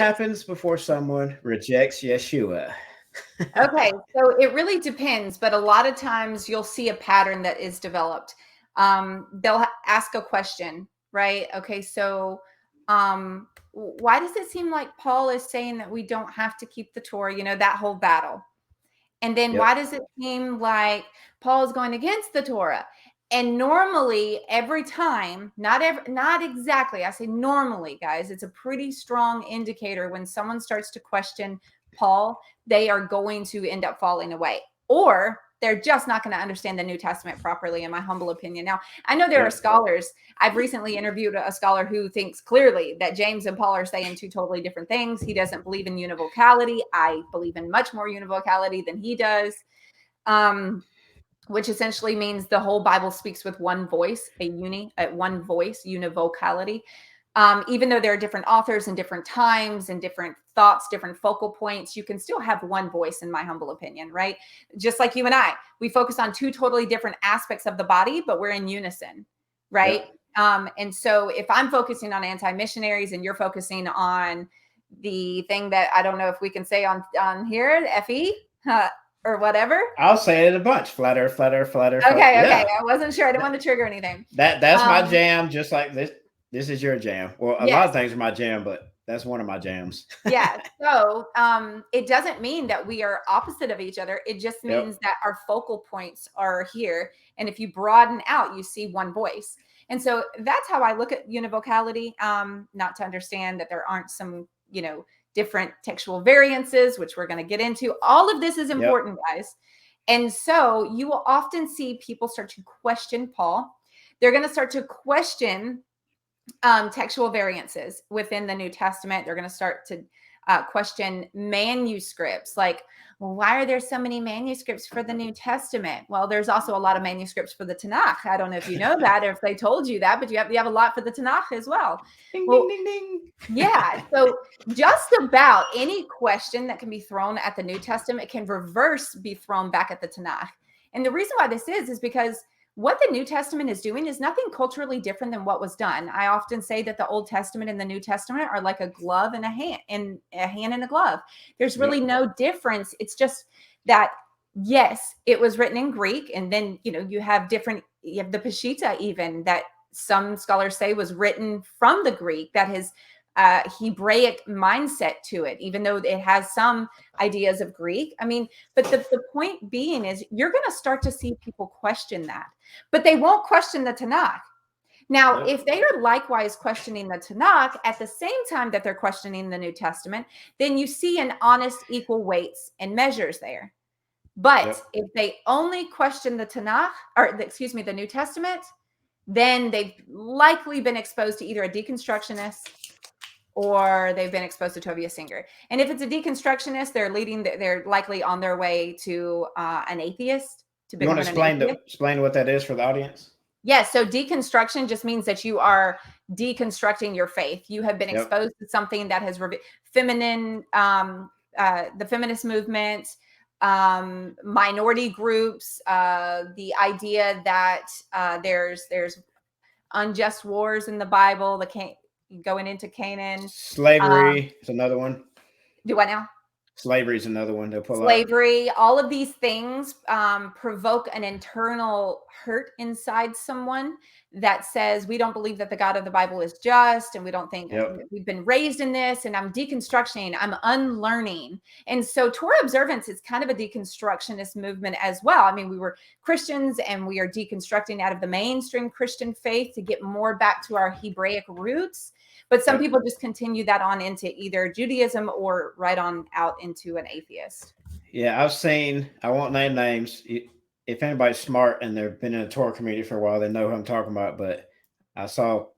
happens before someone rejects Yeshua? Okay, so it really depends, but a lot of times you'll see a pattern that is developed. They'll ask a question, right? Okay, so why does it seem like Paul is saying that we don't have to keep the Torah? That whole battle. And then why Yep. does it seem like Paul is going against the Torah? And normally, every time, not exactly, I say normally, guys, it's a pretty strong indicator when someone starts to question Paul, they are going to end up falling away. Or they're just not going to understand the New Testament properly, in my humble opinion. Now, I know there are scholars. I've recently interviewed a scholar who thinks clearly that James and Paul are saying two totally different things. He doesn't believe in univocality. I believe in much more univocality than he does, which essentially means the whole Bible speaks with one voice, one voice, univocality. Even though there are different authors and different times and different thoughts, different focal points, you can still have one voice, in my humble opinion, right? Just like you and I, we focus on two totally different aspects of the body, but we're in unison, right? And so if I'm focusing on anti-missionaries and you're focusing on the thing that I don't know if we can say on here, FE, or whatever. I'll say it a bunch. Flat earth, flat earth, flat earth. Okay. Yeah. I wasn't sure. I didn't want to trigger anything. That's my jam, just like this. This is your jam. Well, a lot of things are my jam, but that's one of my jams. Yeah. So it doesn't mean that we are opposite of each other. It just means that our focal points are here. And if you broaden out, you see one voice. And so that's how I look at univocality, not to understand that there aren't some, different textual variances, which we're going to get into. All of this is important, guys. And so you will often see people start to question Paul. They're going to start to question textual variances within the New Testament. They're going to start to question manuscripts, like, well, why are there so many manuscripts for the New Testament? Well, there's also a lot of manuscripts for the Tanakh. I don't know if you know that or if they told you that, but you have a lot for the Tanakh as well. Ding, ding, ding, ding. Yeah. So just about any question that can be thrown at the New Testament can be thrown back at the Tanakh. And the reason why this is because what the New Testament is doing is nothing culturally different than what was done. I often say that the Old Testament and the New Testament are like a glove and a hand, and a glove. There's really no difference. It's just that, yes, it was written in Greek, and then you have the Peshitta, even, that some scholars say was written from the Greek, that has Hebraic mindset to it, even though it has some ideas of Greek. I mean, but the point being is you're going to start to see people question that, but they won't question the Tanakh. Now, if they are likewise questioning the Tanakh at the same time that they're questioning the New Testament, then you see an honest equal weights and measures there. But if they only question the Tanakh, the New Testament, then they've likely been exposed to either a deconstructionist or they've been exposed to Tovia Singer. And if it's a deconstructionist, they're likely on their way to an atheist. You want to explain what that is for the audience? Yes. So deconstruction just means that you are deconstructing your faith. You have been exposed to something that has feminine, the feminist movement, minority groups, the idea that there's unjust wars in the Bible, going into Canaan. Slavery is another one. Do what now? Slavery is another one. They'll pull Slavery. All of these things provoke an internal hurt inside someone that says, we don't believe that the God of the Bible is just, and we don't think we've been raised in this, and I'm deconstructing, I'm unlearning. And so Torah observance is kind of a deconstructionist movement as well. I mean, we were Christians and we are deconstructing out of the mainstream Christian faith to get more back to our Hebraic roots. But some people just continue that on into either Judaism or right on out into an atheist. Yeah, I've seen, I won't name names. If anybody's smart and they've been in the Torah community for a while, they know who I'm talking about. But I saw,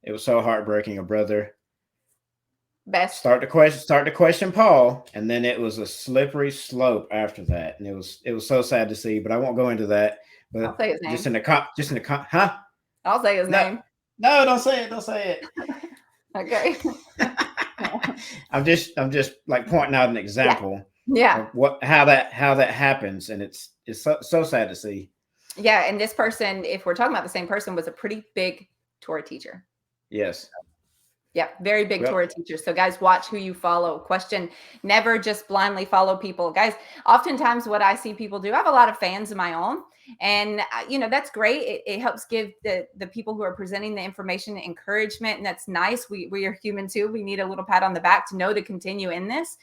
it was so heartbreaking, a brother start to question Paul, and then it was a slippery slope after that. And it was so sad to see, but I won't go into that. But I'll say his name. I'll say his name. No, don't say it. Okay. I'm just like pointing out an example. Yeah. Of how that happens, and it's so sad to see. Yeah, and this person, if we're talking about the same person, was a pretty big Torah teacher. Yes. Yeah, very big Well, Torah teacher. So guys, watch who you follow. Question, never just blindly follow people. Guys, oftentimes what I see people do, I have a lot of fans of my own, and that's great. It helps give the people who are presenting the information encouragement, and that's nice. We are human too. We need a little pat on the back to know to continue in this.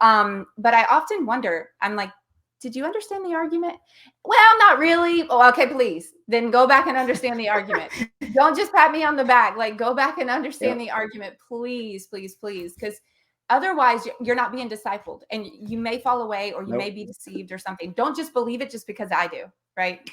But I often wonder, I'm like, did you understand the argument? Well, not really. Oh, okay, please. Then go back and understand the argument. Don't just pat me on the back. Like, go back and understand yep. the argument, please, please, please. Because otherwise, you're not being discipled and you may fall away or you may Nope. be deceived or something. Don't just believe it just because I do, right?